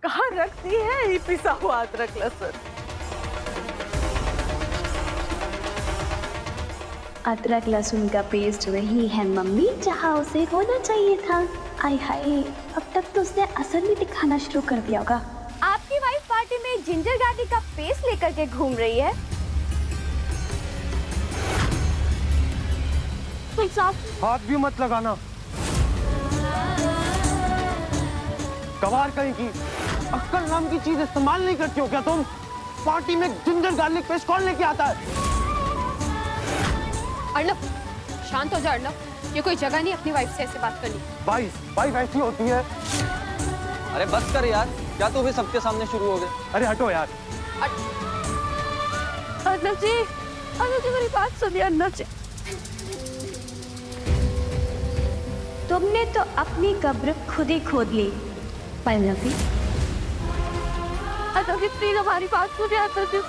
कहाँ रखती है ये पिसा हुआ अदरक लहसुन? अदरक लहसुन का पेस्ट वही है मम्मी जहाँ उसे होना चाहिए था। आय हाय, अब तक तो उसने असर भी दिखाना शुरू कर दिया होगा। आपकी वाइफ पार्टी में जिंजर गार्लिक का पेस्ट लेकर के घूम रही है। हाथ भी मत लगाना, कबार कहीं की अक्कल नाम की चीज इस्तेमाल नहीं करती हो क्या तुम? पार्टी में जिंजर गार्लिक पेस्ट कौन लेके आता है? अर्नब, शांत हो जा अर्नब, ये कोई जगह नहीं अपनी वाइफ से ऐसे बात करनी। वाइफ ऐसी होती है। अरे बस कर यार, क्या तू भी सबके सामने शुरू हो गए? अरे हटो यार। अर्नब जी मेरी बात सुनिए अर्नब जी। तुमने तो अपनी कब्र खुद ही खोद ली पल्लवी। अर्नब जी प्लीज हमारी बात सुनिए अर्नब जी।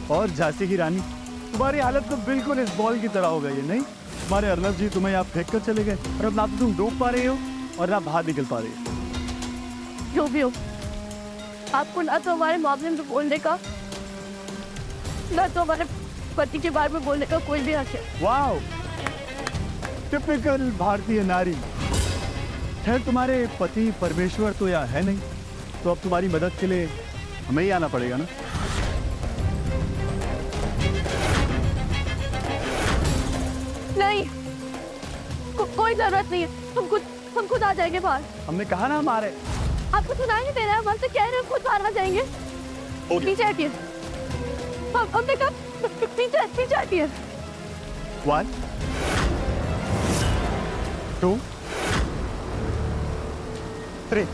और झांसी की रानी, तुम्हारी हालत तो बिल्कुल इस बॉल की तरह हो गई है। नहीं, तुम्हारे अर्नब जी तुम्हें यहाँ फेंक कर चले गए और अब ना तो तुम डूब पा रहे हो और ना बाहर निकल पा रहे हो। जो भी हो, आपको ना तो हमारे मामले में बोलने का, ना तो हमारे पति के बारे में बोलने का कोई भी हक है। वाओ, टिपिकल भारतीय नारी। खैर, तुम्हारे पति परमेश्वर तो यहाँ है नहीं, तो अब तुम्हारी मदद के लिए हमें ही आना पड़ेगा ना। नहीं, कोई जरूरत नहीं है, हम खुद आ जाएंगे बाहर। हमने कहा ना हमारे। आपको सुनाई नहीं दे रहा है? हम से कह रहे हैं खुद बाहर आ जाएंगे। पीछे हटिए। हमने कहा पीछे हटिए। 1 2 3।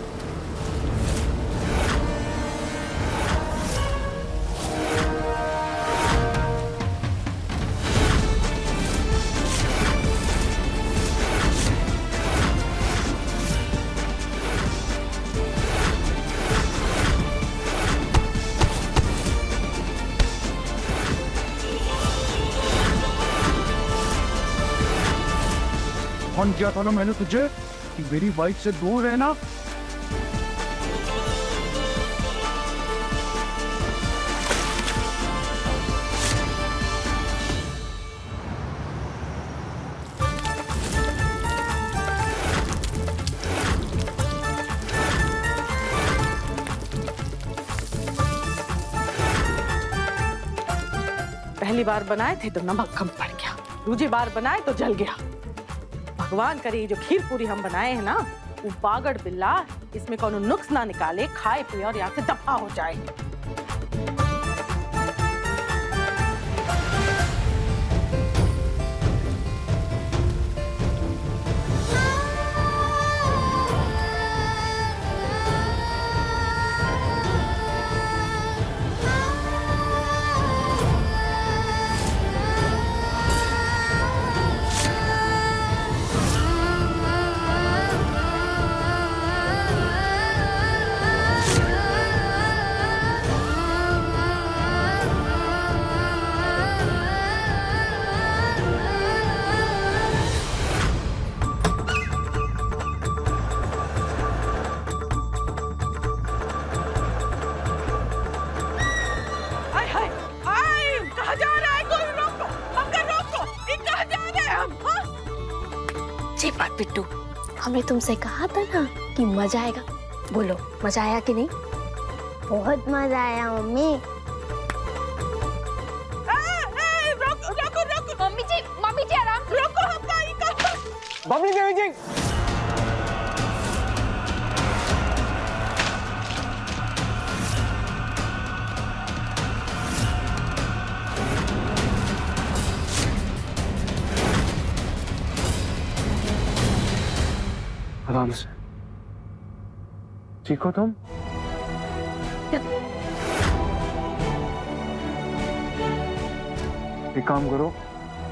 कौन किया था ना मैंने तुझे कि मेरी वाइफ से दूर रहना? पहली बार बनाए थे तो नमक कम पड़ गया, दूसरी बार बनाए तो जल गया। भगवान करे ये जो खीर पूरी हम बनाए हैं ना, वो बागड़ बिल्ला इसमें कोनो नुक्स ना निकाले, खाए पिए और यहाँ से दफा हो जाए। बिट्टू, हमने तुमसे कहा था ना कि मजा आएगा। बोलो, मजा आया कि नहीं? बहुत मजा आया मम्मी। रोको, मम्मी जी आराम। रोको। बबली देवी जी, आराम से। ठीक हो तुम? एक काम करो,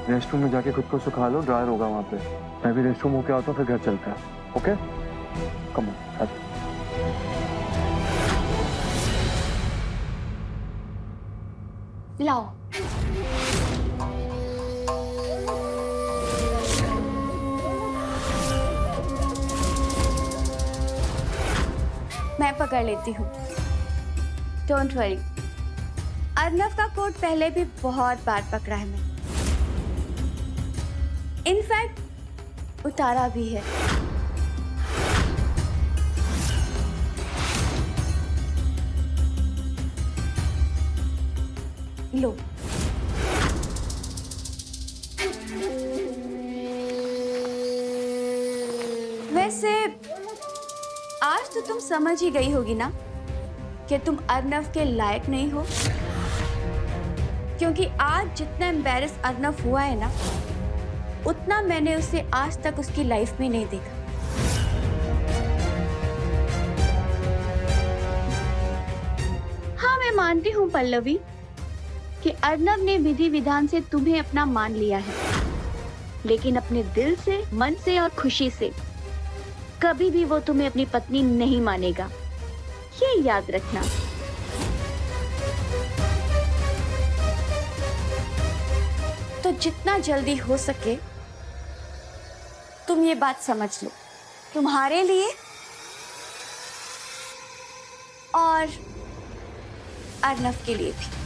रेस्टरूम में जाके खुद को सुखा लो, ड्रायर होगा वहां पे। मैं भी रेस्टरूम होके आता हूँ, फिर घर चलता है। Okay, come on. लाओ। मैं पकड़ लेती हूँ, डोंट वरी। अर्नव का कोट पहले भी बहुत बार पकड़ा है मैंने, इनफैक्ट उतारा भी है। लो। वैसे आज तो तुम समझ ही गई होगी ना कि तुम अर्नव के लायक नहीं हो, क्योंकि आज जितना एम्बैरेस अर्नव हुआ है ना, उतना मैंने उसे आज तक उसकी लाइफ में नहीं देखा। हाँ, मैं मानती हूँ पल्लवी कि अर्नव ने विधि विधान से तुम्हें अपना मान लिया है, लेकिन अपने दिल से, मन से और खुशी से कभी भी वो तुम्हें अपनी पत्नी नहीं मानेगा, ये याद रखना। तो जितना जल्दी हो सके तुम ये बात समझ लो, तुम्हारे लिए और अर्नव के लिए भी।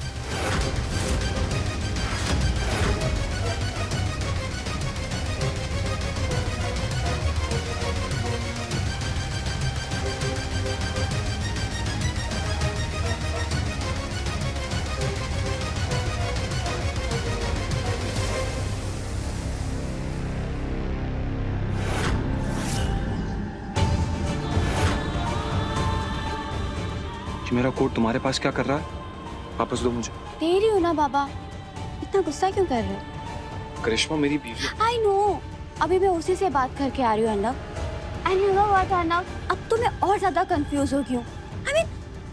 मेरा कोट तुम्हारे पास क्या कर रहा है? वापस दो मुझे। दे रही हो ना बाबा, इतना गुस्सा क्यों कर रहे हो? करिश्मा मेरी बीवी। आई नो, अभी मैं उसी से बात करके आ रही हूँ Arnav. And you know what Arnav, अब तो मैं और ज्यादा कंफ्यूज हो गई हूँ। आई मीन,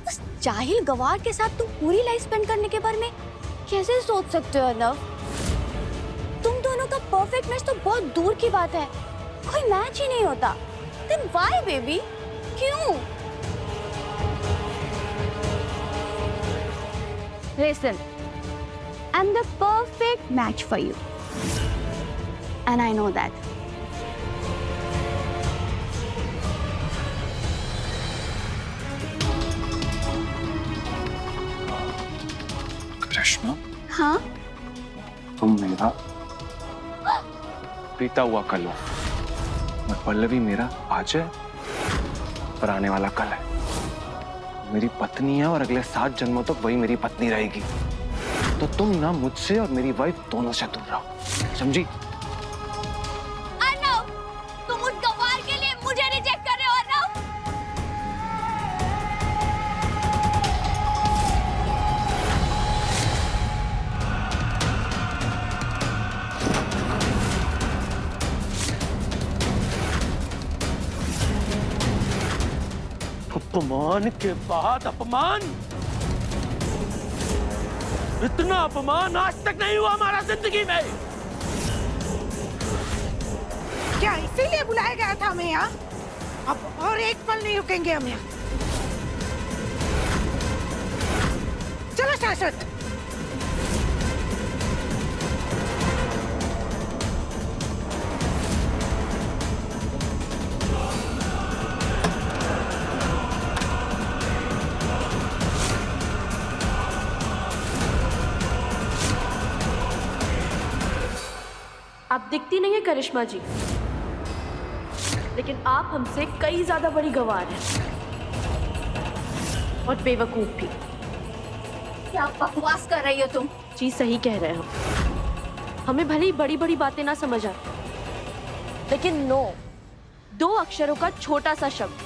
उस जाहिल गवार के साथ तुम पूरी लाइफ स्पेंड करने के बारे में कैसे सोच सकते हो अर्नव? तुम दोनों का परफेक्ट मैच तो बहुत दूर की बात है, कोई मैच ही नहीं होता। देन व्हाई बेबी, क्यों? Listen, I'm the perfect match for you, and I know that. करिश्मा, हाँ? तुम मेरा बीता हुआ कल हो और पल्लवी मेरा आज है, पर आने वाला कल है। मेरी पत्नी है और अगले 7 जन्मों तक वही मेरी पत्नी रहेगी। तो तुम ना मुझसे और मेरी वाइफ दोनों से दूर रहो, समझी? अर्नव, तुम उस गवार के लिए मुझे रिजेक्ट कर रहे हो अर्नव? अपमान के बाद अपमान, इतना अपमान आज तक नहीं हुआ हमारा जिंदगी में। क्या इसीलिए बुलाया गया था हमें यहाँ? अब और एक पल नहीं रुकेंगे हम यहाँ। चलो शाश्वत। आप दिखती नहीं है करिश्मा जी, लेकिन आप हमसे कई ज्यादा बड़ी गवार हैं और बेवकूफ भी। क्या बकवास कर रही हो तुम? जी सही कह रहे हो, हमें भले ही बड़ी बड़ी बातें ना समझ आए, लेकिन नो, 2 अक्षरों का छोटा सा शब्द।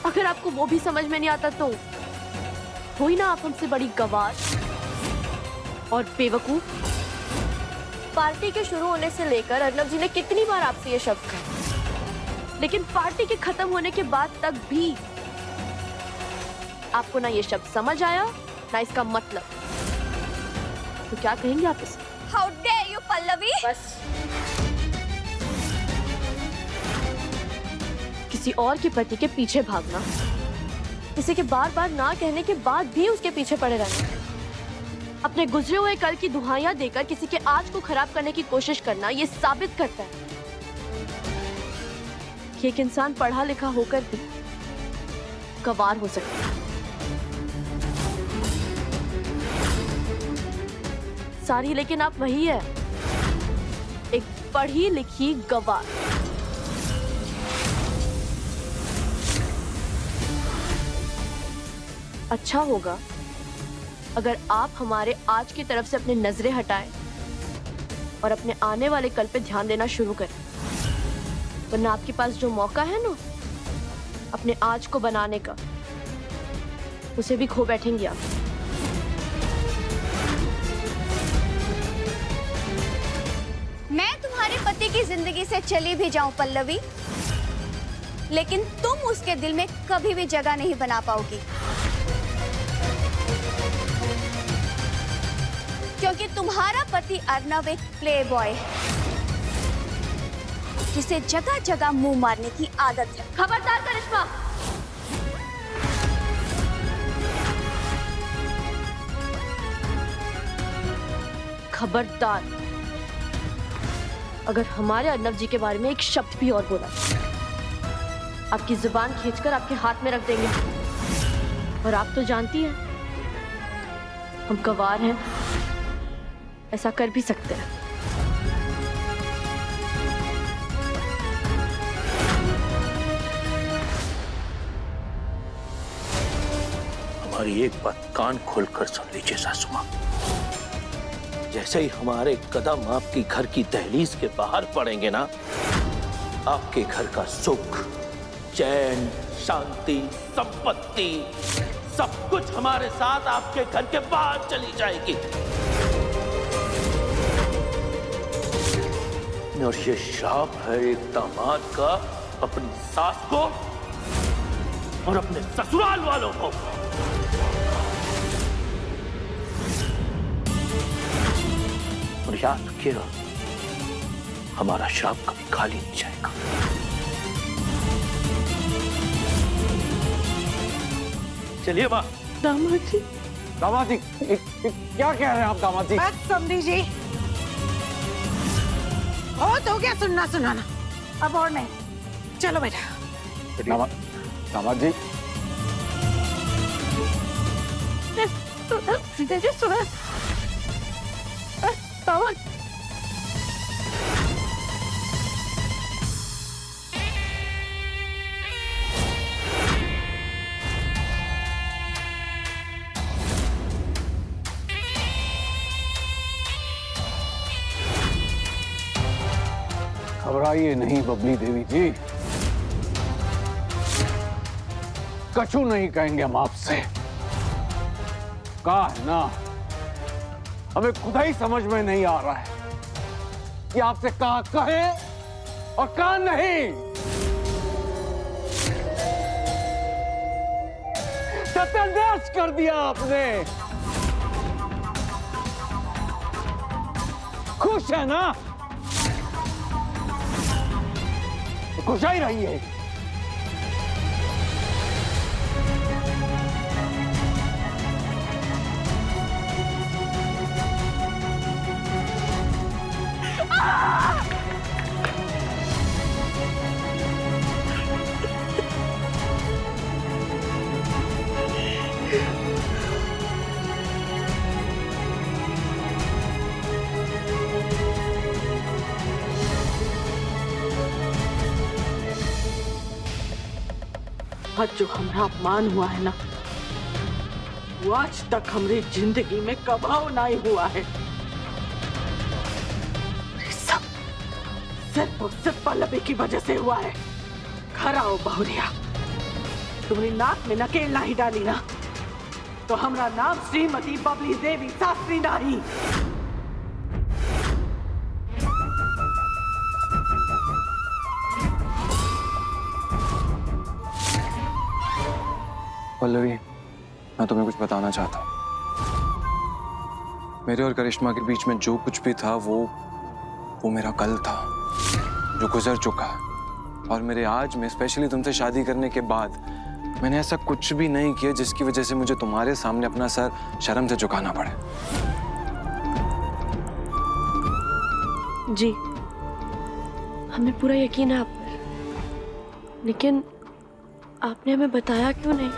अगर आपको वो भी समझ में नहीं आता तो हुई ना आप हमसे बड़ी गवार और बेवकूफ। पार्टी के शुरू होने से लेकर अर्नब जी ने कितनी बार आपसे ये शब्द कहा, लेकिन पार्टी के खत्म होने के बाद तक भी आपको ना ये शब्द समझ आया ना इसका मतलब। तो क्या कहेंगे आप इसे? How dare you Pallavi. बस किसी और के पति के पीछे भागना, किसी के बार बार ना कहने के बाद भी उसके पीछे पड़े रहना, अपने गुजरे हुए कल की दुहाइयां देकर किसी के आज को खराब करने की कोशिश करना, ये साबित करता है कि एक इंसान पढ़ा लिखा होकर भी गवार हो सकता है। सारी लेकिन आप वही है, एक पढ़ी लिखी गवार। अच्छा होगा अगर आप हमारे आज की तरफ से अपनी नजरें हटाएं और अपने आने वाले कल पे ध्यान देना शुरू करें, वरना आपके पास जो मौका है ना अपने आज को बनाने का, उसे भी खो बैठेंगे आप। मैं तुम्हारे पति की जिंदगी से चली भी जाऊं पल्लवी, लेकिन तुम उसके दिल में कभी भी जगह नहीं बना पाओगी, क्योंकि तुम्हारा पति अर्नब एक प्लेबॉय है जिसे जगह जगह मुंह मारने की आदत है। खबरदार करिश्मा, खबरदार अगर हमारे अर्नब जी के बारे में एक शब्द भी और बोला, आपकी जुबान खींचकर आपके हाथ में रख देंगे। और आप तो जानती हैं हम गवार हैं, ऐसा कर भी सकते हैं। हमारी एक बात कान खोलकर सुन लीजिए सासू मां। जैसे ही हमारे कदम आपकी घर की दहलीज के बाहर पड़ेंगे ना, आपके घर का सुख, चैन, शांति, संपत्ति सब कुछ हमारे साथ आपके घर के बाहर चली जाएगी। और ये श्राप है एक दामाद का अपनी सास को और अपने ससुराल वालों को। और याद रखिएगा, हमारा श्राप कभी खाली नहीं जाएगा। चलिए माँ। दामाद जी, दामाद जी, क्या कह रहे हैं आप दामाद जी? बस समझी जी, बहुत हो गया सुनना सुनाना, अब और नहीं। चलो बेटा। दामाद जी, सुना दामाद। घबराइए नहीं बबली देवी जी, कछु नहीं कहेंगे हम आपसे। कहा है ना, हमें खुद ही समझ में नहीं आ रहा है कि आपसे कहा कहे और कहा नहीं। सत्यानाश कर दिया आपने। खुश है ना? खुश ही रहिए। आज जो हमारा अपमान हुआ है ना, वो आज तक हमारी जिंदगी में कभाव नहीं हुआ है। सब सिर्फ वो सिर्फ पल्लवी की वजह से हुआ है। घर आओ बहुरिया, तुम्हारी नाक में नकेल नहीं डाली ना तो हमारा नाम श्रीमती बबली देवी शास्त्री नहीं। पल्लवी, मैं तुम्हें कुछ बताना चाहता हूँ। मेरे और करिश्मा के बीच में जो कुछ भी था वो मेरा कल था जो गुजर चुका है। और मेरे आज में स्पेशली तुमसे शादी करने के बाद मैंने ऐसा कुछ भी नहीं किया जिसकी वजह से मुझे तुम्हारे सामने अपना सर शर्म से झुकाना पड़े। जी, हमें पूरा यकीन है आप पर, लेकिन आपने हमें बताया क्यों नहीं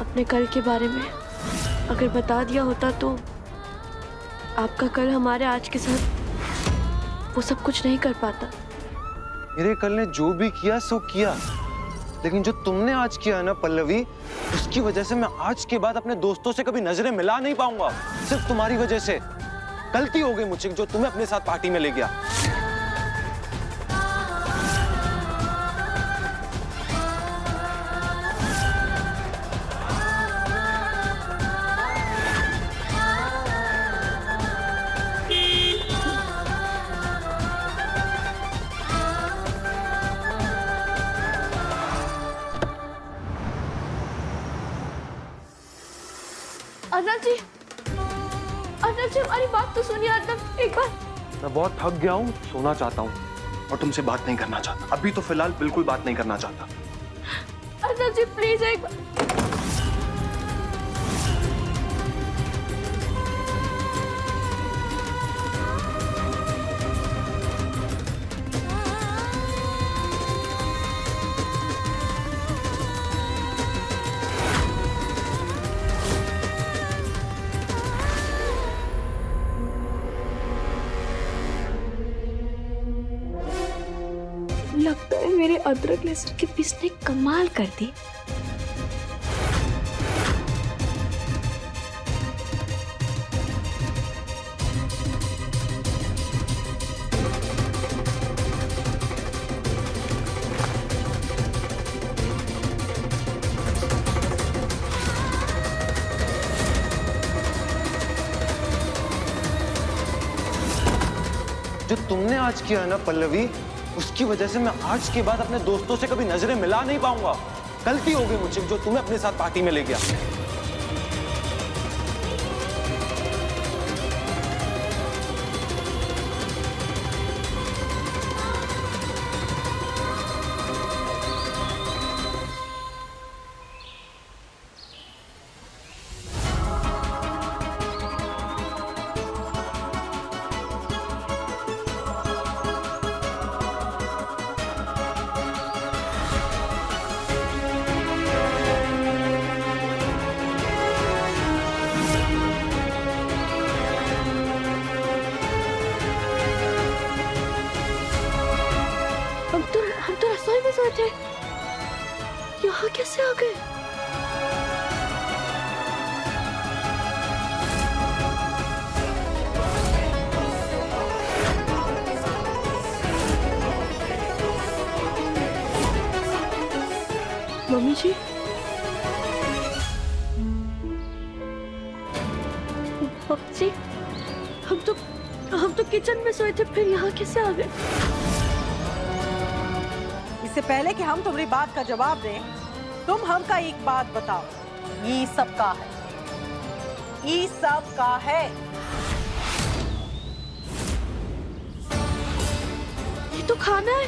अपने कल के बारे में? अगर बता दिया होता तो आपका कल हमारे आज के साथ वो सब कुछ नहीं कर पाता। मेरे कल ने जो भी किया सो किया, लेकिन जो तुमने आज किया है ना पल्लवी, उसकी वजह से मैं आज के बाद अपने दोस्तों से कभी नजरें मिला नहीं पाऊंगा। सिर्फ तुम्हारी वजह से गलती हो गई मुझसे जो तुम्हें अपने साथ पार्टी में ले गया। अर्नब जी, हमारी बात तो सुनिए अर्नब, एक बार। मैं बहुत थक गया हूँ, सोना चाहता हूँ और तुमसे बात नहीं करना चाहता। अभी तो फिलहाल बिल्कुल बात नहीं करना चाहता। अर्नब जी प्लीज एक बार। लगता है मेरे अदरक लहसुन के पीस ने कमाल कर दी। जो तुमने आज किया है ना पल्लवी, उसकी वजह से मैं आज के बाद अपने दोस्तों से कभी नजरें मिला नहीं पाऊंगा। गलती हो गई मुझसे जो तुम्हें अपने साथ पार्टी में ले गया। हम तो रसोई में सोए थे, यहाँ कैसे आ गए? मम्मी जी, मम्मी जी, हम तो किचन में सोए थे, फिर यहाँ कैसे आ गए? इससे पहले कि हम तुम्हारी बात का जवाब दें, तुम हमका एक बात बताओ, ये सब का है? ये सब का है? ये तो खाना है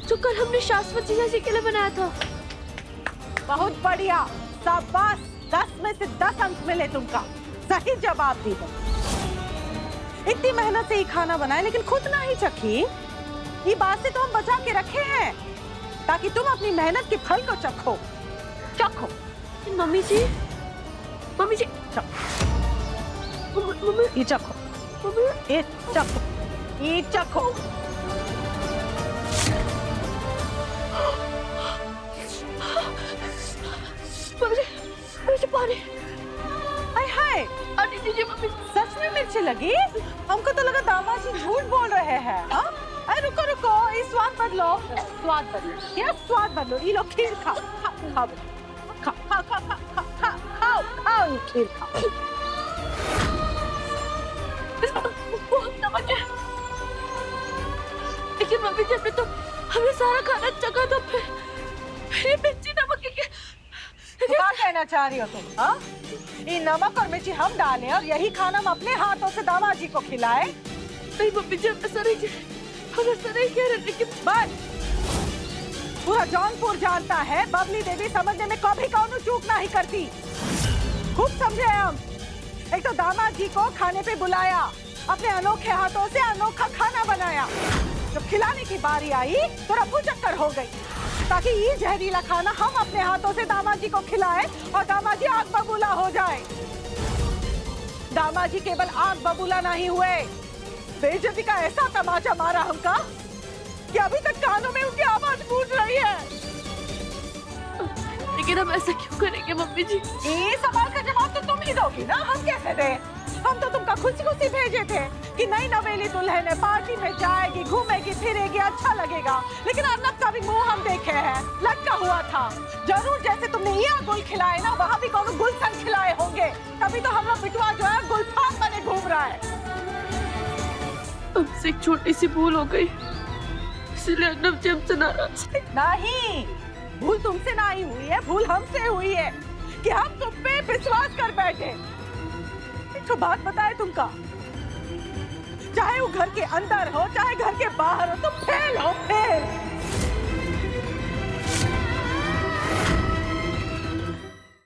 जो कल हमने शाश्वती जैसी के लिए बनाया था। बहुत बढ़िया, शाबाश, 10 में से 10 अंक मिले तुमका, सही जवाब दी तुम। इतनी मेहनत से ये खाना बनाए लेकिन खुद ना ही चखी। ये बात से तो हम बचा के रखे हैं ताकि तुम अपनी मेहनत के फल को चखो। चखो। मम्मी जी, मम्मी जी, मम्मी, ये चखो, मम्मी, ये चखो, ये चखो। मुझे पानी। हाय हाय, आंटी जी, मम्मी, सच में मिर्ची लगी? हमको तो लगा दामाद जी झूठ झूठ बोल रहे हैं? हाँ? अरे रुको रुको, ये स्वाद बदलो, स्वाद बदलो, ये स्वाद बदलो। ये लो खीर खाओ, खाओ, खाओ, खाओ, खाओ, खाओ, खाओ, खाओ, खाओ, ये खीर खाओ। बहुत नमक है। लेकिन मम्मी जी ने तो हमें सारा खाना चखा, तो फिर ये मिर्ची नमक है क्या? क्या कहना चाह रही हो तुम? हाँ? ये नमक और मिर्ची हम डालें और यही खाना हम अपने हाथों से दामाद जी को खिलाए? नहीं मम्मी जी, हम ऐसा नहीं कह रहे, लेकिन बस पूरा जौनपुर जानता है बबली देवी समझने में कभी कौनो चूक नहीं करती। खूब समझे हम। एक तो दामाद जी को खाने पे बुलाया, अपने अनोखे हाथों से अनोखा खाना बनाया। जब खिलाने की बारी आई तो रफू चक्कर हो गई, ताकि ये जहरीला खाना हम अपने हाथों से दामाद जी को खिलाए और दामाद जी आग बबूला हो जाए। दामाद जी केवल आग बबूला नहीं हुए, बेइज्जती का ऐसा तमाचा मारा हमका कि अभी तक कानों में उनकी आवाज गूंज रही है। लेकिन हम ऐसा क्यों करेंगे मम्मी जी? ये सवाल का जवाब तो तुम ही दोगी ना, हम कैसे दे? हम तो तुमका खुशी खुशी भेजे थे कि नई नवेली दुल्हन है, पार्टी में जाएगी, घूमेगी फिरेगी, अच्छा लगेगा। लेकिन अर्नब का भी मुंह हम देखे हैं, लटका हुआ था। जरूर जैसे तुमने ये गुल खिलाए ना, वहाँ भी कौन गुलशन खिलाए होंगे, तभी तो हमारा बिटवा जो है गुलफाम बने घूम रहा है। हमसे एक छोटी सी भूल हो गई, इसलिए अर्नब जी हमसे नाराज है। नहीं, भूल तुमसे नहीं हुई है, भूल हमसे हुई है कि हम तुम पे विश्वास कर बैठे। एक तो बात बताए तुमका, चाहे वो घर के अंदर हो चाहे घर के बाहर हो, तुम फेल हो, फेल।